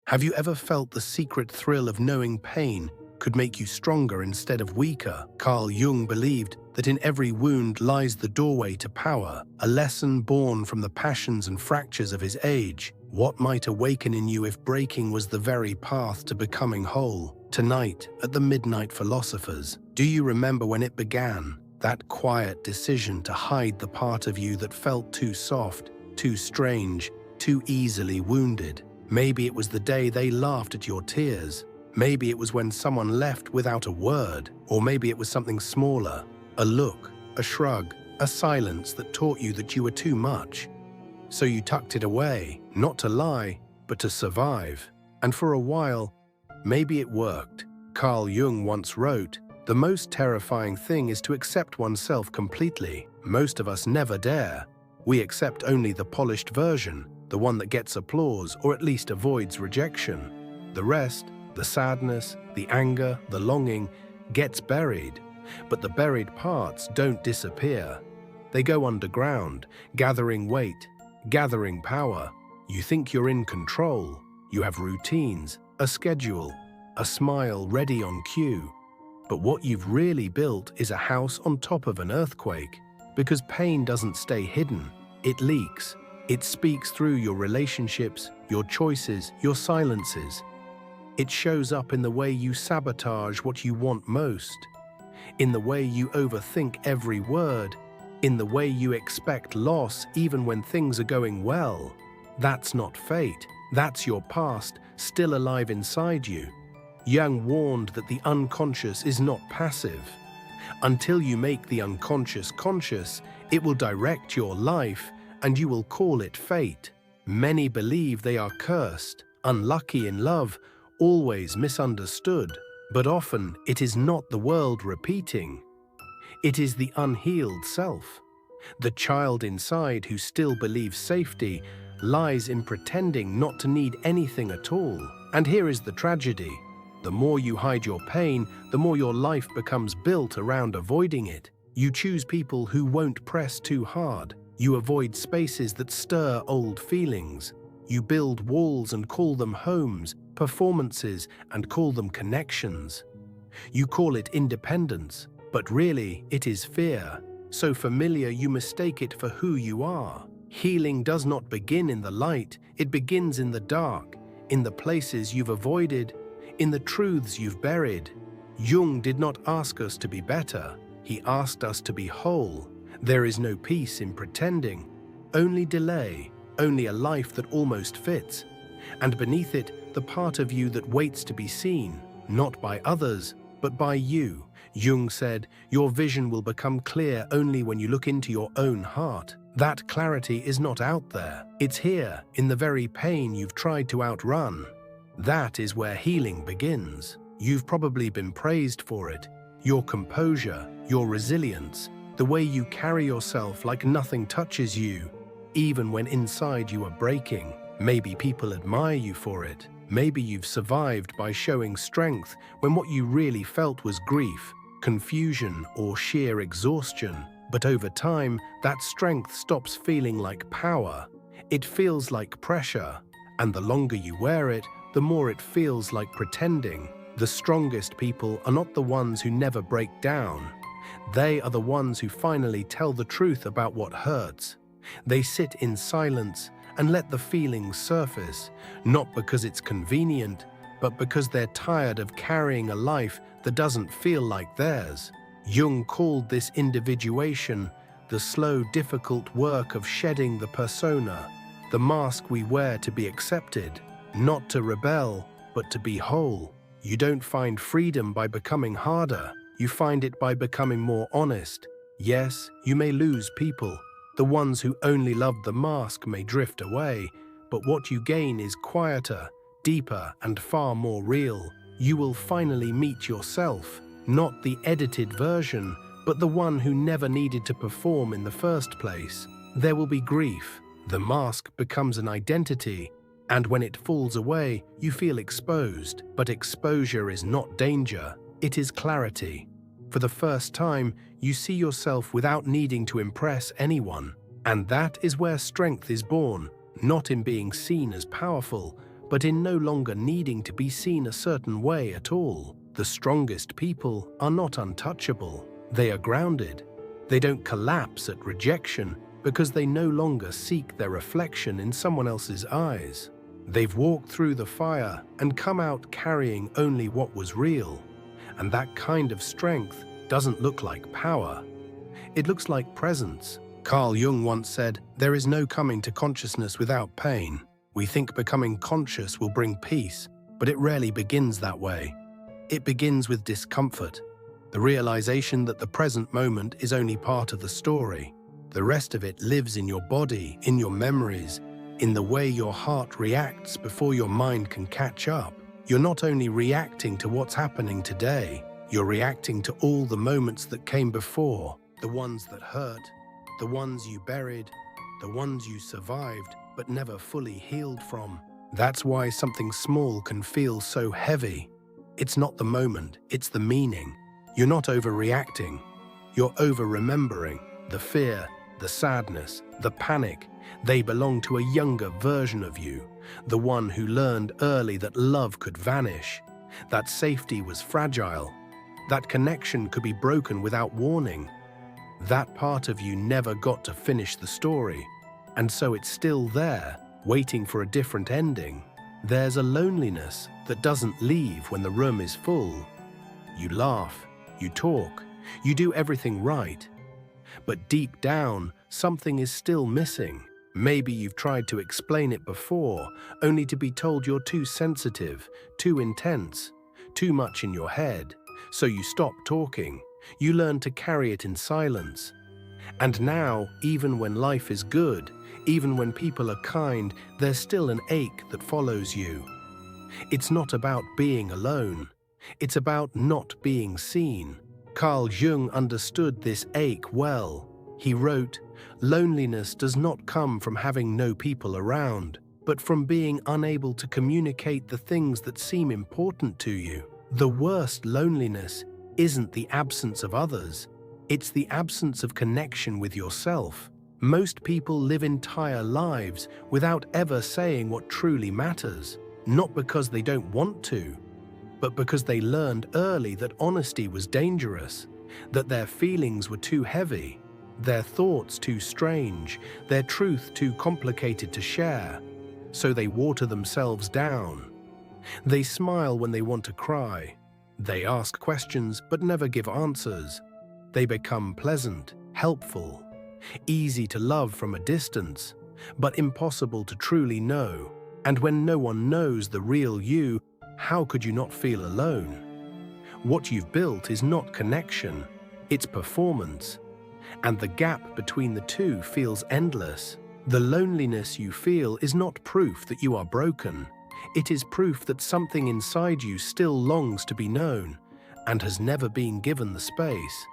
Have you ever felt the secret thrill of knowing pain could make you stronger instead of weaker? Carl Jung believed that in every wound lies the doorway to power, a lesson born from the passions and fractures of his age. What might awaken in you if breaking was the very path to becoming whole? Tonight, at the Midnight Philosophers, do you remember when it began? That quiet decision to hide the part of you that felt too soft, too strange, too easily wounded. Maybe it was the day they laughed at your tears. Maybe it was when someone left without a word. Or maybe it was something smaller, a look, a shrug, a silence that taught you that you were too much. So you tucked it away, not to lie, but to survive. And for a while, maybe it worked. Carl Jung once wrote, "The most terrifying thing is to accept oneself completely. Most of us never dare. We accept only the polished version, the one that gets applause or at least avoids rejection. The rest, the sadness, the anger, the longing, gets buried. But the buried parts don't disappear. They go underground, gathering weight, gathering power. You think you're in control. You have routines, a schedule, a smile ready on cue. But what you've really built is a house on top of an earthquake. Because pain doesn't stay hidden. It leaks. It speaks through your relationships, your choices, your silences. It shows up in the way you sabotage what you want most, in the way you overthink every word, in the way you expect loss even when things are going well. That's not fate. That's your past, still alive inside you. Jung warned that the unconscious is not passive. Until you make the unconscious conscious, it will direct your life, and you will call it fate. Many believe they are cursed, unlucky in love, always misunderstood. But often it is not the world repeating. It is the unhealed self. The child inside who still believes safety lies in pretending not to need anything at all. And here is the tragedy. The more you hide your pain, the more your life becomes built around avoiding it. You choose people who won't press too hard. You avoid spaces that stir old feelings. You build walls and call them homes, performances and call them connections. You call it independence, but really it is fear. So familiar you mistake it for who you are. Healing does not begin in the light, it begins in the dark, in the places you've avoided, in the truths you've buried. Jung did not ask us to be better, he asked us to be whole. There is no peace in pretending, only delay, only a life that almost fits, and beneath it, the part of you that waits to be seen, not by others, but by you. Jung said, your vision will become clear only when you look into your own heart. That clarity is not out there. It's here, in the very pain you've tried to outrun. That is where healing begins. You've probably been praised for it. Your composure, your resilience, the way you carry yourself like nothing touches you, even when inside you are breaking. Maybe people admire you for it. Maybe you've survived by showing strength when what you really felt was grief, confusion, or sheer exhaustion. But over time, that strength stops feeling like power. It feels like pressure, and the longer you wear it, the more it feels like pretending. The strongest people are not the ones who never break down. They are the ones who finally tell the truth about what hurts. They sit in silence and let the feelings surface, not because it's convenient, but because they're tired of carrying a life that doesn't feel like theirs. Jung called this individuation the slow, difficult work of shedding the persona, the mask we wear to be accepted, not to rebel, but to be whole. You don't find freedom by becoming harder. You find it by becoming more honest. Yes, you may lose people. The ones who only love the mask may drift away, but what you gain is quieter, deeper, and far more real. You will finally meet yourself, not the edited version, but the one who never needed to perform in the first place. There will be grief. The mask becomes an identity, and when it falls away, you feel exposed. But exposure is not danger, it is clarity. For the first time, you see yourself without needing to impress anyone. And that is where strength is born, not in being seen as powerful, but in no longer needing to be seen a certain way at all. The strongest people are not untouchable. They are grounded. They don't collapse at rejection because they no longer seek their reflection in someone else's eyes. They've walked through the fire and come out carrying only what was real. And that kind of strength doesn't look like power. It looks like presence. Carl Jung once said, "There is no coming to consciousness without pain." We think becoming conscious will bring peace, but it rarely begins that way. It begins with discomfort, the realization that the present moment is only part of the story. The rest of it lives in your body, in your memories, in the way your heart reacts before your mind can catch up. You're not only reacting to what's happening today, you're reacting to all the moments that came before, the ones that hurt, the ones you buried, the ones you survived but never fully healed from. That's why something small can feel so heavy. It's not the moment, it's the meaning. You're not overreacting, you're over-remembering. The fear, the sadness, the panic, they belong to a younger version of you, the one who learned early that love could vanish, that safety was fragile, that connection could be broken without warning. That part of you never got to finish the story, and so it's still there, waiting for a different ending. There's a loneliness that doesn't leave when the room is full. You laugh, you talk, you do everything right. But deep down, something is still missing. Maybe you've tried to explain it before, only to be told you're too sensitive, too intense, too much in your head. So you stop talking. You learn to carry it in silence. And now, even when life is good, even when people are kind, there's still an ache that follows you. It's not about being alone. It's about not being seen. Carl Jung understood this ache well. He wrote, "Loneliness does not come from having no people around, but from being unable to communicate the things that seem important to you." The worst loneliness isn't the absence of others, it's the absence of connection with yourself. Most people live entire lives without ever saying what truly matters, not because they don't want to, but because they learned early that honesty was dangerous, that their feelings were too heavy, their thoughts too strange, their truth too complicated to share. So they water themselves down. They smile when they want to cry. They ask questions but never give answers. They become pleasant, helpful, easy to love from a distance, but impossible to truly know. And when no one knows the real you, how could you not feel alone? What you've built is not connection, it's performance. And the gap between the two feels endless. The loneliness you feel is not proof that you are broken. It is proof that something inside you still longs to be known and has never been given the space.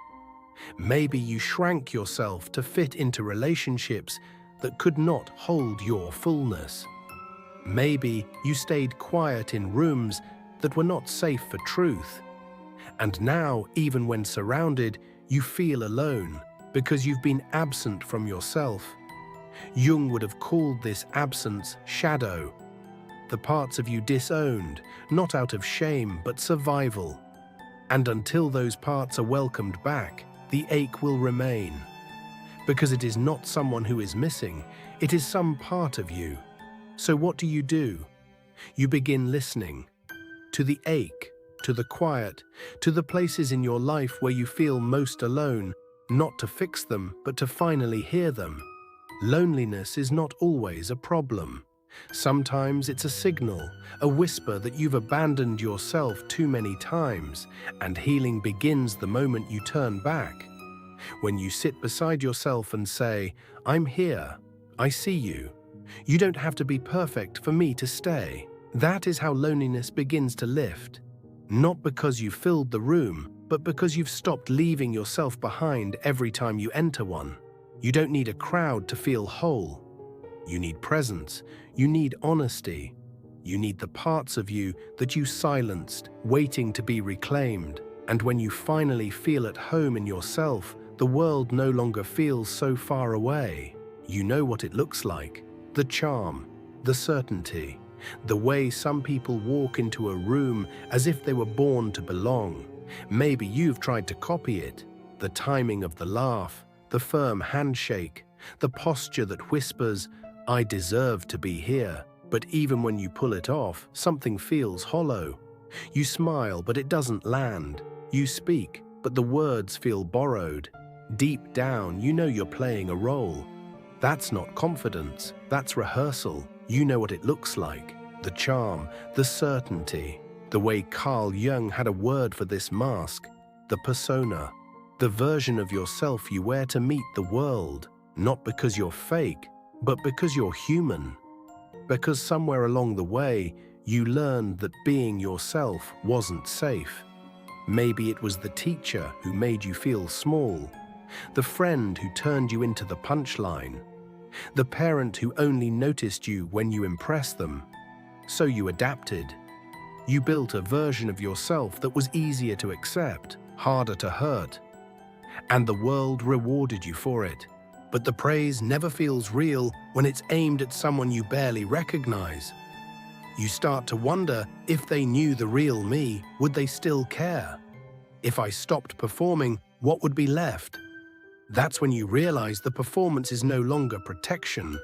Maybe you shrank yourself to fit into relationships that could not hold your fullness. Maybe you stayed quiet in rooms that were not safe for truth. And now, even when surrounded, you feel alone because you've been absent from yourself. Jung would have called this absence shadow, the parts of you disowned, not out of shame but survival. And until those parts are welcomed back, the ache will remain. Because it is not someone who is missing, it is some part of you. So what do? You begin listening to the ache, to the quiet, to the places in your life where you feel most alone, not to fix them, but to finally hear them. Loneliness is not always a problem. Sometimes it's a signal, a whisper that you've abandoned yourself too many times, and healing begins the moment you turn back. When you sit beside yourself and say, "I'm here, I see you. You don't have to be perfect for me to stay." That is how loneliness begins to lift. Not because you filled the room, but because you've stopped leaving yourself behind every time you enter one. You don't need a crowd to feel whole. You need presence. You need honesty. You need the parts of you that you silenced, waiting to be reclaimed. And when you finally feel at home in yourself, the world no longer feels so far away. You know what it looks like. The charm, the certainty, The way some people walk into a room as if they were born to belong. Maybe you've tried to copy it. The timing of the laugh, the firm handshake, the posture that whispers, "I deserve to be here." But even when you pull it off, something feels hollow. You smile, but it doesn't land. You speak, but the words feel borrowed. Deep down, you know you're playing a role. That's not confidence, that's rehearsal. You know what it looks like. The charm, the certainty. The way Carl Jung had a word for this mask. The persona. The version of yourself you wear to meet the world. Not because you're fake, but because you're human. Because somewhere along the way, you learned that being yourself wasn't safe. Maybe it was the teacher who made you feel small, the friend who turned you into the punchline, the parent who only noticed you when you impressed them. So you adapted. You built a version of yourself that was easier to accept, harder to hurt. And the world rewarded you for it. But the praise never feels real when it's aimed at someone you barely recognize. You start to wonder, if they knew the real me, would they still care? If I stopped performing, what would be left? That's when you realize the performance is no longer protection.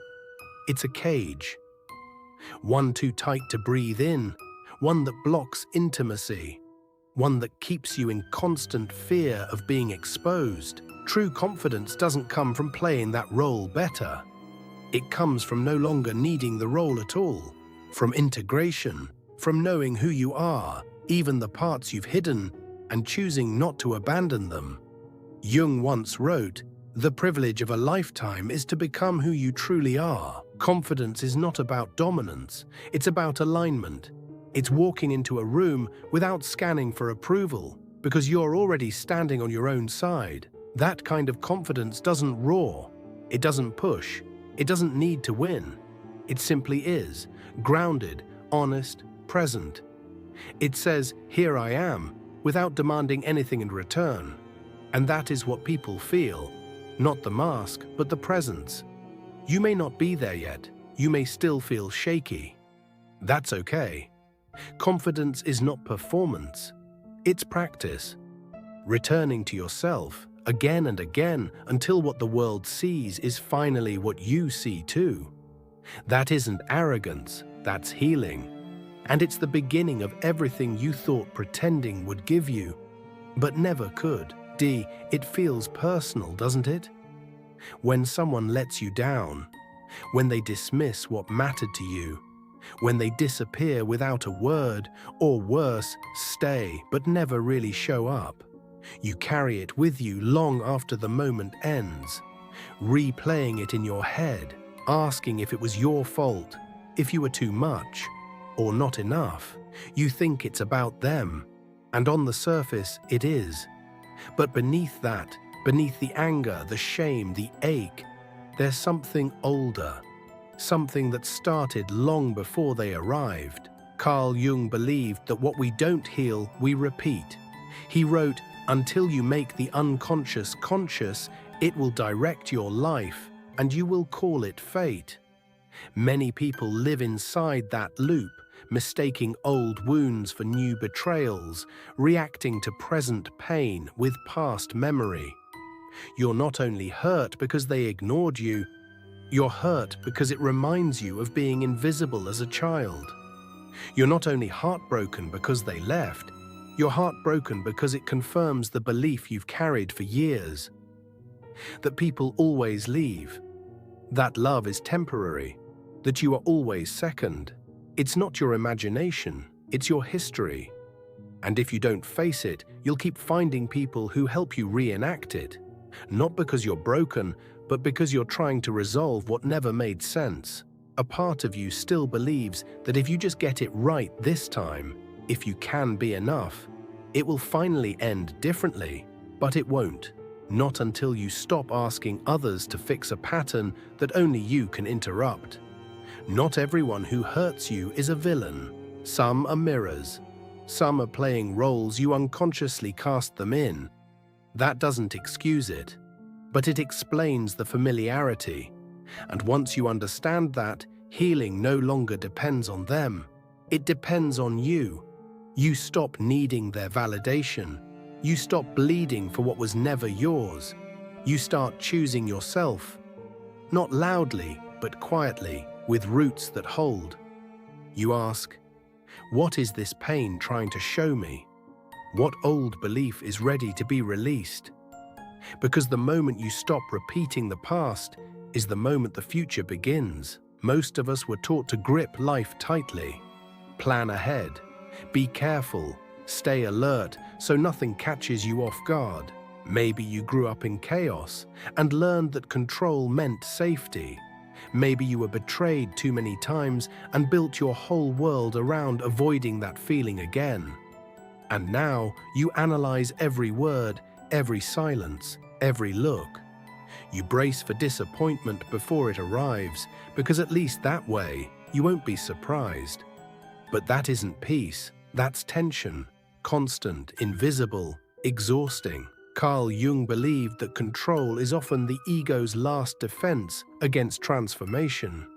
It's a cage. One too tight to breathe in, one that blocks intimacy, one that keeps you in constant fear of being exposed. True confidence doesn't come from playing that role better. It comes from no longer needing the role at all, from integration, from knowing who you are, even the parts you've hidden, and choosing not to abandon them. Jung once wrote, "The privilege of a lifetime is to become who you truly are." Confidence is not about dominance, it's about alignment. It's walking into a room without scanning for approval, because you're already standing on your own side. That kind of confidence doesn't roar, it doesn't push, it doesn't need to win. It simply is, grounded, honest, present. It says, "Here I am," without demanding anything in return. And that is what people feel, not the mask, but the presence. You may not be there yet, you may still feel shaky. That's okay. Confidence is not performance, it's practice. Returning to yourself, again and again, until what the world sees is finally what you see too. That isn't arrogance, that's healing. And it's the beginning of everything you thought pretending would give you, but never could. It feels personal, doesn't it? When someone lets you down, when they dismiss what mattered to you, when they disappear without a word, or worse, stay but never really show up. You carry it with you long after the moment ends, replaying it in your head, asking if it was your fault, if you were too much, or not enough. You think it's about them, and on the surface it is. But beneath that, beneath the anger, the shame, the ache, there's something older, something that started long before they arrived. Carl Jung believed that what we don't heal, we repeat. He wrote, "Until you make the unconscious conscious, it will direct your life, and you will call it fate." Many people live inside that loop, mistaking old wounds for new betrayals, reacting to present pain with past memory. You're not only hurt because they ignored you, you're hurt because it reminds you of being invisible as a child. You're not only heartbroken because they left, you're heartbroken because it confirms the belief you've carried for years. That people always leave, that love is temporary, that you are always second. It's not your imagination, it's your history. And if you don't face it, you'll keep finding people who help you reenact it. Not because you're broken, but because you're trying to resolve what never made sense. A part of you still believes that if you just get it right this time, if you can be enough, it will finally end differently. But it won't. Not until you stop asking others to fix a pattern that only you can interrupt. Not everyone who hurts you is a villain. Some are mirrors. Some are playing roles you unconsciously cast them in. That doesn't excuse it, but it explains the familiarity. And once you understand that, Healing no longer depends on them. It depends on you. You stop needing their validation. You stop bleeding for what was never yours. You start choosing yourself. Not loudly, but quietly, with roots that hold. You ask, what is this pain trying to show me? What old belief is ready to be released? Because the moment you stop repeating the past is the moment the future begins. Most of us were taught to grip life tightly, plan ahead, be careful, stay alert so nothing catches you off guard. Maybe you grew up in chaos and learned that control meant safety. Maybe you were betrayed too many times and built your whole world around avoiding that feeling again. And now you analyze every word, every silence, every look. You brace for disappointment before it arrives, because at least that way you won't be surprised. But that isn't peace, that's tension, constant, invisible, exhausting. Carl Jung believed that control is often the ego's last defense against transformation.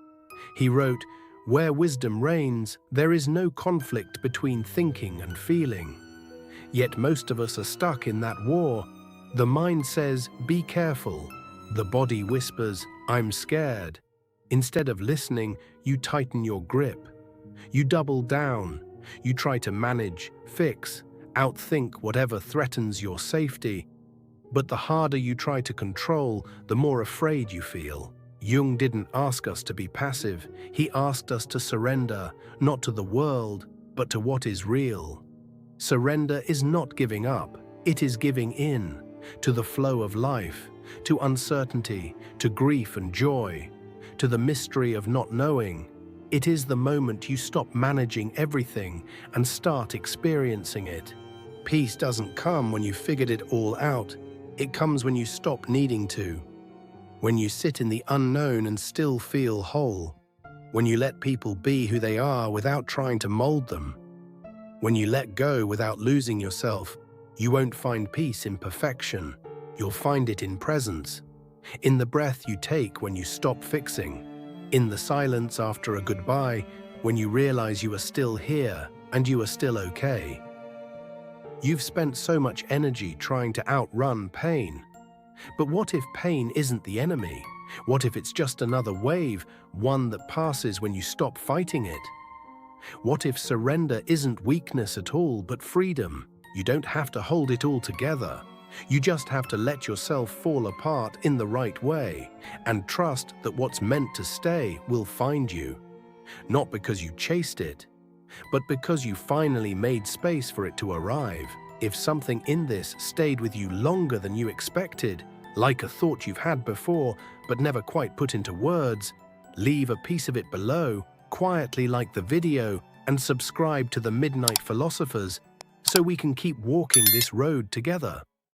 He wrote, "Where wisdom reigns, there is no conflict between thinking and feeling." Yet most of us are stuck in that war. The mind says, "Be careful." The body whispers, "I'm scared." Instead of listening, you tighten your grip. You double down. You try to manage, fix, outthink whatever threatens your safety. But the harder you try to control, the more afraid you feel. Jung didn't ask us to be passive. He asked us to surrender, not to the world, but to what is real. Surrender is not giving up. It is giving in to the flow of life, to uncertainty, to grief and joy, to the mystery of not knowing. It is the moment you stop managing everything and start experiencing it. Peace doesn't come when you figured it all out. It comes when you stop needing to. When you sit in the unknown and still feel whole. When you let people be who they are without trying to mold them. When you let go without losing yourself. You won't find peace in perfection. You'll find it in presence. In the breath you take when you stop fixing. In the silence after a goodbye, when you realize you are still here and you are still okay. You've spent so much energy trying to outrun pain. But what if pain isn't the enemy? What if it's just another wave, one that passes when you stop fighting it? What if surrender isn't weakness at all, but freedom? You don't have to hold it all together. You just have to let yourself fall apart in the right way and trust that what's meant to stay will find you. Not because you chased it, but because you finally made space for it to arrive. If something in this stayed with you longer than you expected, like a thought you've had before but never quite put into words, leave a piece of it below, quietly like the video, and subscribe to the Midnight Philosophers so we can keep walking this road together.